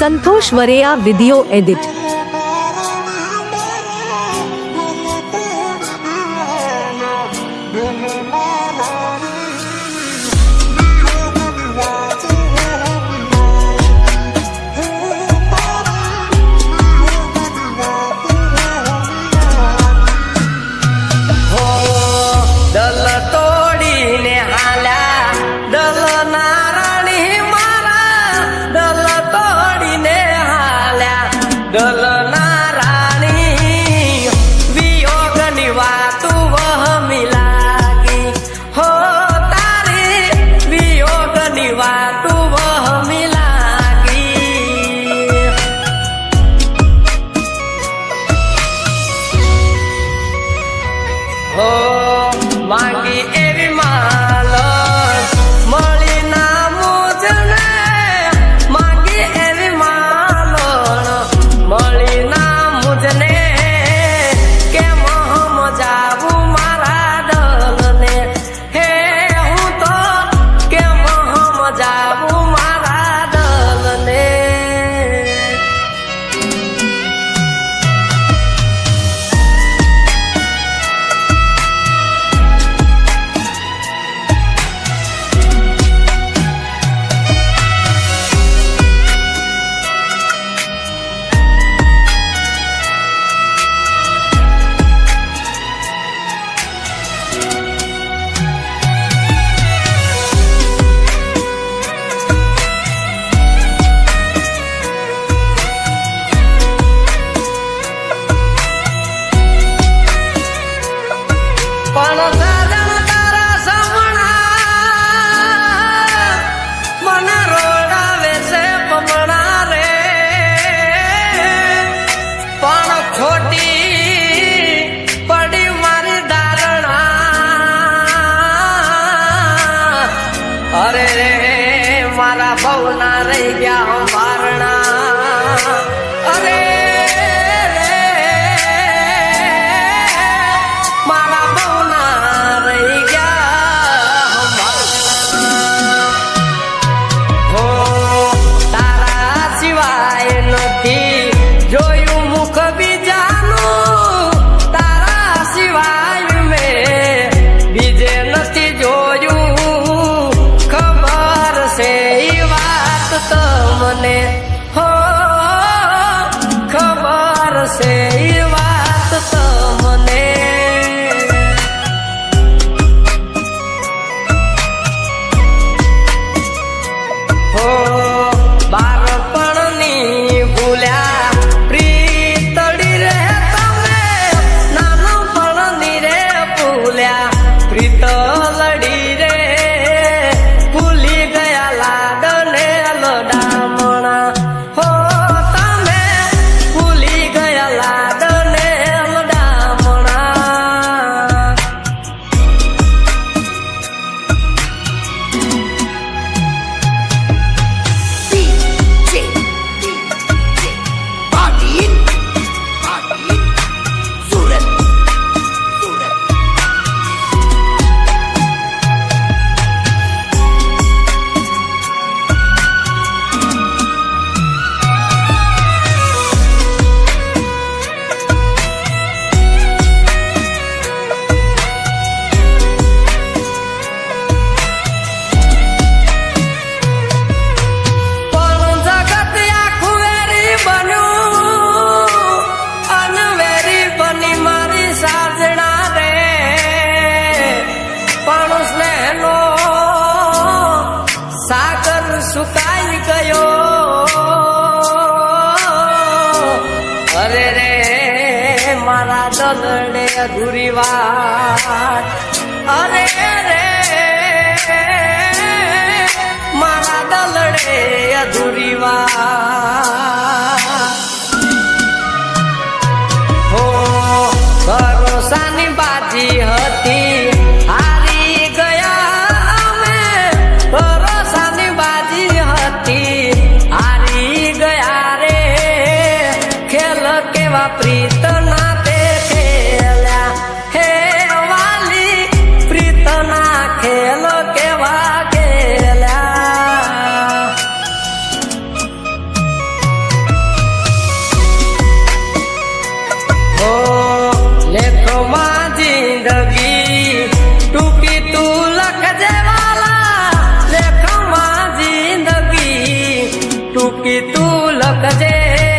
સંતોષ વરેયા video edit. માંગી એવી માલ મળી ના મુજને, માંગી એવી માલ મળી ના મુજને, કે મોહમ જાવું મારા દલને, હે હું તો કે મોહમ જાવું મારા દલને। પણ સાજણ તારા સમણા મને રોડાવે છે પમણા રે, પણ ખોટી પડી મારી ધારણા। અરે રે મારા બહુના રહી ગયા મારણા, અરે મને હો ખબર છે ઈ વાત તમને। હો બાળપણની ભૂલ્યા પ્રીતડી રે તમે, નાનપણની રે ભૂલ્યા પ્રીતલડી રે, ભૂલી ગયા લાડને લડામણા। હો તમે ભૂલી ગયા લાડને લડામણા। સુકાઈ ગયો અરે રે મારા દલડે અધૂરી વાત, અરે રે મારા દલડે અધૂરી વાત। હો ભરોસાની બાજી હતી હારી ગયા અમે, ભરોસાની બાજી હતી હારી ગયા રે, ખેલ કેવા પ્રીત ના તે ખેલ્યા, હે વાલી પ્રીત ના ખેલ કેવા ખેલ્યા। લેખમાં જિંદગી ટૂંકી તું લખજે વાલા, લેખમાં જિંદગી ટૂંકી તું લખજે.